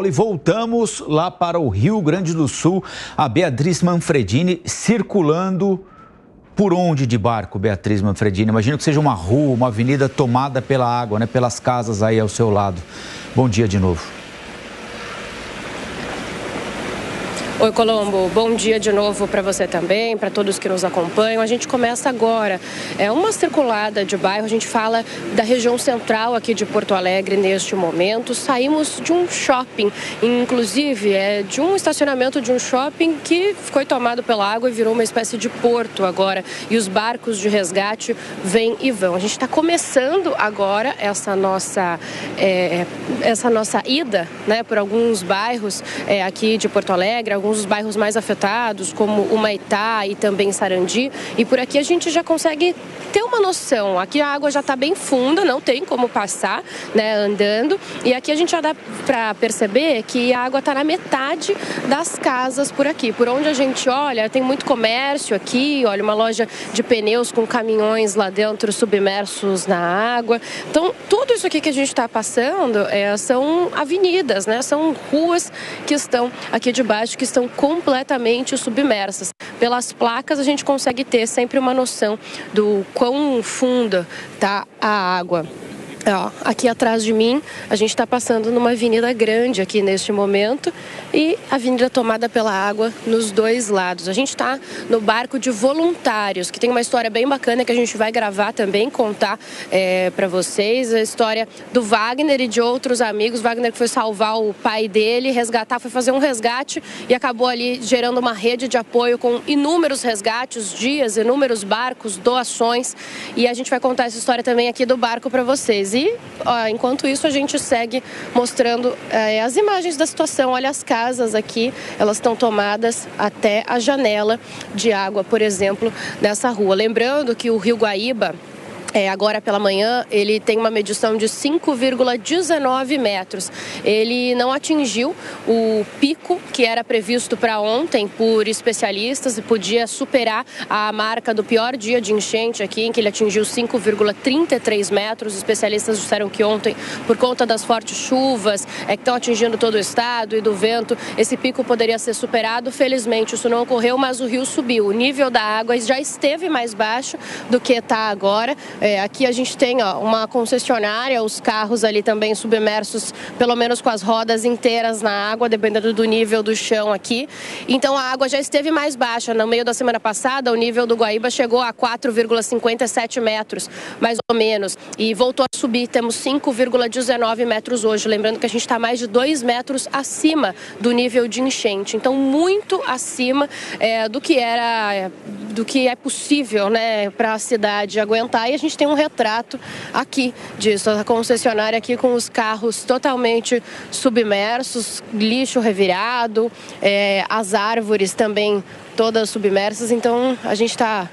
E voltamos lá para o Rio Grande do Sul, a Beatriz Manfredini circulando por onde de barco, Beatriz Manfredini? Imagino que seja uma rua, uma avenida tomada pela água, né? Pelas casas aí ao seu lado. Bom dia de novo. Oi, Colombo. Bom dia de novo para você também, para todos que nos acompanham. A gente começa agora uma circulada de bairro. A gente fala da região central aqui de Porto Alegre neste momento. Saímos de um shopping, inclusive de um estacionamento de um shopping que foi tomado pela água e virou uma espécie de porto agora. E os barcos de resgate vêm e vão. A gente está começando agora essa nossa ida, né, por alguns bairros aqui de Porto Alegre, alguns dos bairros mais afetados, como Humaitá e também Sarandi. E por aqui a gente já consegue ter uma noção. Aqui a água já está bem funda, não tem como passar, né, andando. E aqui a gente já dá para perceber que a água está na metade das casas por aqui. Por onde a gente olha, tem muito comércio aqui. Olha, uma loja de pneus com caminhões lá dentro submersos na água. Então, tudo isso aqui que a gente está passando são avenidas, né? São ruas que estão aqui debaixo, que estão completamente submersas. Pelas placas a gente consegue ter sempre uma noção do quão funda está a água. Aqui atrás de mim, a gente está passando numa avenida grande aqui neste momento e a avenida tomada pela água nos dois lados. A gente está no barco de voluntários, que tem uma história bem bacana que a gente vai gravar também, contar para vocês. A história do Wagner e de outros amigos. Wagner que foi salvar o pai dele, foi fazer um resgate e acabou ali gerando uma rede de apoio com inúmeros resgates, dias, inúmeros barcos, doações. E a gente vai contar essa história também aqui do barco para vocês. E, enquanto isso, a gente segue mostrando as imagens da situação. Olha as casas aqui, elas estão tomadas até a janela de água, por exemplo, nessa rua. Lembrando que o Rio Guaíba, agora pela manhã, ele tem uma medição de 5,19 metros. Ele não atingiu o pico que era previsto para ontem por especialistas e podia superar a marca do pior dia de enchente aqui, em que ele atingiu 5,33 metros. Os especialistas disseram que ontem, por conta das fortes chuvas que estão atingindo todo o estado e do vento, esse pico poderia ser superado. Felizmente isso não ocorreu, mas o rio subiu. O nível da água já esteve mais baixo do que está agora. Aqui a gente tem uma concessionária, os carros ali também submersos, pelo menos com as rodas inteiras na água, dependendo do nível do chão aqui. Então a água já esteve mais baixa. No meio da semana passada, o nível do Guaíba chegou a 4,57 metros, mais ou menos, e voltou a subir. Temos 5,19 metros hoje. Lembrando que a gente está mais de 2 metros acima do nível de enchente. Então, muito acima do que é possível, né, para a cidade aguentar. E a gente tem um retrato aqui disso, a concessionária aqui com os carros totalmente submersos, lixo revirado, as árvores também todas submersas. Então a gente está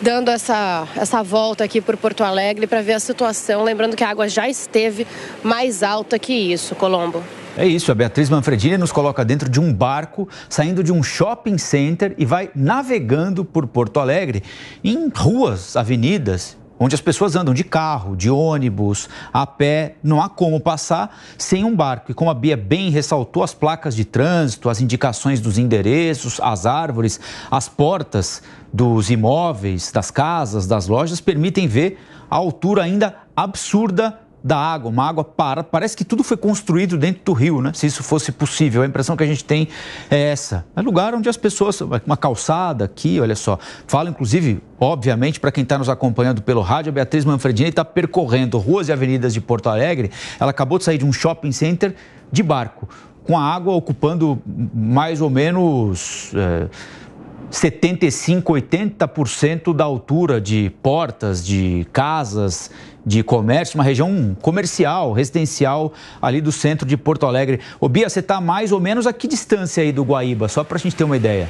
dando essa volta aqui por Porto Alegre para ver a situação, lembrando que a água já esteve mais alta que isso, Colombo. É isso, a Beatriz Manfredini nos coloca dentro de um barco, saindo de um shopping center e vai navegando por Porto Alegre em ruas, avenidas, onde as pessoas andam de carro, de ônibus, a pé. Não há como passar sem um barco. E como a Bia bem ressaltou, as placas de trânsito, as indicações dos endereços, as árvores, as portas dos imóveis, das casas, das lojas, permitem ver a altura ainda absurda da água. Uma água parece que tudo foi construído dentro do rio, né? Se isso fosse possível. A impressão que a gente tem é essa. É lugar onde as pessoas, uma calçada aqui, olha só. Fala, inclusive, obviamente, para quem está nos acompanhando pelo rádio, a Beatriz Manfredini está percorrendo ruas e avenidas de Porto Alegre. Ela acabou de sair de um shopping center de barco, com a água ocupando mais ou menos 75%, 80% da altura de portas, de casas, de comércio, uma região comercial, residencial ali do centro de Porto Alegre. Ô Bia, você está mais ou menos a que distância aí do Guaíba, só para a gente ter uma ideia?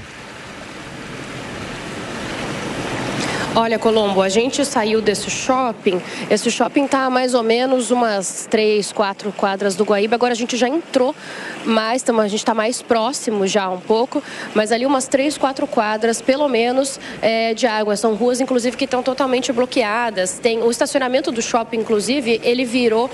Olha, Colombo, a gente saiu desse shopping. Esse shopping está a mais ou menos umas 3, 4 quadras do Guaíba. Agora a gente já entrou mais, a gente está mais próximo já um pouco, mas ali umas 3, 4 quadras, pelo menos, de água. São ruas, inclusive, que estão totalmente bloqueadas. Tem o estacionamento do shopping, inclusive, ele virou...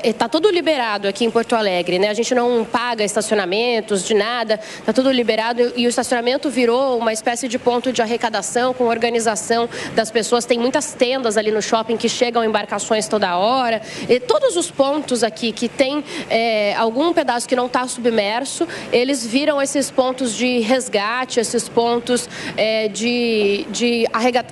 Está tudo liberado aqui em Porto Alegre, né? A gente não paga estacionamentos de nada, está tudo liberado e o estacionamento virou uma espécie de ponto de arrecadação com organização das pessoas. Tem muitas tendas ali no shopping que chegam embarcações toda hora. E todos os pontos aqui que tem algum pedaço que não está submerso, eles viram esses pontos de resgate, esses pontos de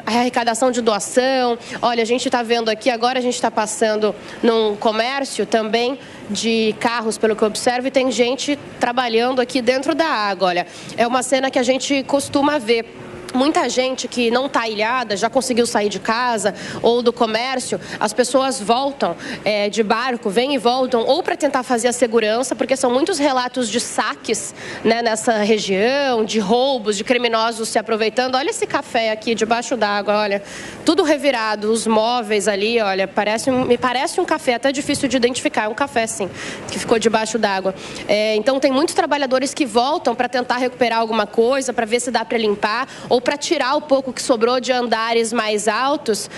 arrecadação de doação. Olha, a gente está vendo aqui, agora a gente está passando num comércio também de carros, pelo que eu observo, e tem gente trabalhando aqui dentro da água. Olha, é uma cena que a gente costuma ver. Muita gente que não está ilhada, já conseguiu sair de casa ou do comércio, as pessoas voltam de barco, vêm e voltam, ou para tentar fazer a segurança, porque são muitos relatos de saques, né, nessa região, de roubos, de criminosos se aproveitando. Olha esse café aqui debaixo d'água, olha, tudo revirado, os móveis ali, olha, me parece um café, até difícil de identificar, é um café sim, que ficou debaixo d'água. Então tem muitos trabalhadores que voltam para tentar recuperar alguma coisa, para ver se dá para limpar, ou para tirar o pouco que sobrou de andares mais altos,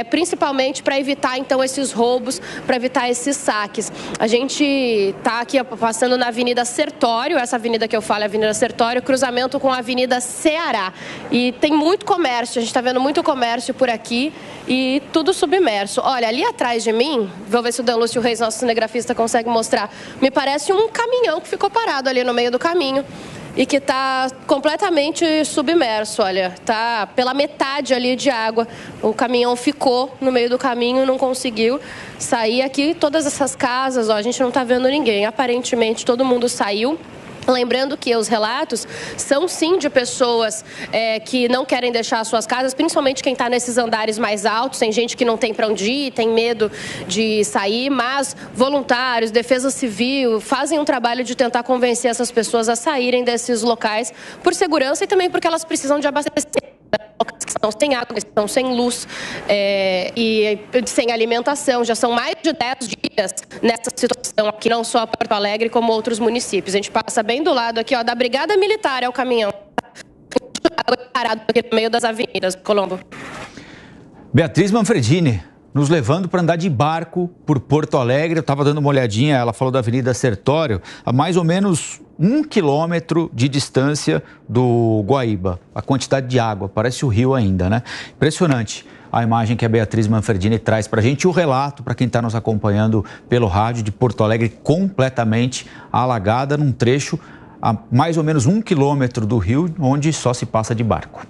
principalmente para evitar, então, esses roubos, para evitar esses saques. A gente está aqui passando na Avenida Sertório, essa avenida que eu falo é a Avenida Sertório, cruzamento com a Avenida Ceará. E tem muito comércio, a gente está vendo muito comércio por aqui e tudo submerso. Olha, ali atrás de mim, vou ver se o Dan Lúcio Reis, nosso cinegrafista, consegue mostrar, me parece um caminhão que ficou parado ali no meio do caminho e que está completamente submerso, olha, está pela metade ali de água. O caminhão ficou no meio do caminho, não conseguiu sair aqui. Todas essas casas, ó, a gente não está vendo ninguém, aparentemente todo mundo saiu. Lembrando que os relatos são sim de pessoas que não querem deixar as suas casas, principalmente quem está nesses andares mais altos, tem gente que não tem para onde ir, tem medo de sair, mas voluntários, defesa civil, fazem um trabalho de tentar convencer essas pessoas a saírem desses locais por segurança e também porque elas precisam de abastecer. Locais que estão sem água, que estão sem luz e sem alimentação. Já são mais de 10 dias nessa situação aqui, não só Porto Alegre, como outros municípios. A gente passa bem do lado aqui, ó, da Brigada Militar, é o caminhão. Parado aqui no meio das avenidas, Colombo. Beatriz Manfredini, nos levando para andar de barco por Porto Alegre. Eu estava dando uma olhadinha, ela falou da Avenida Sertório, a mais ou menos 1 quilômetro de distância do Guaíba. A quantidade de água, parece o rio ainda, né? Impressionante a imagem que a Beatriz Manfredini traz para a gente. E o relato, para quem está nos acompanhando pelo rádio, de Porto Alegre completamente alagada num trecho a mais ou menos 1 quilômetro do rio, onde só se passa de barco.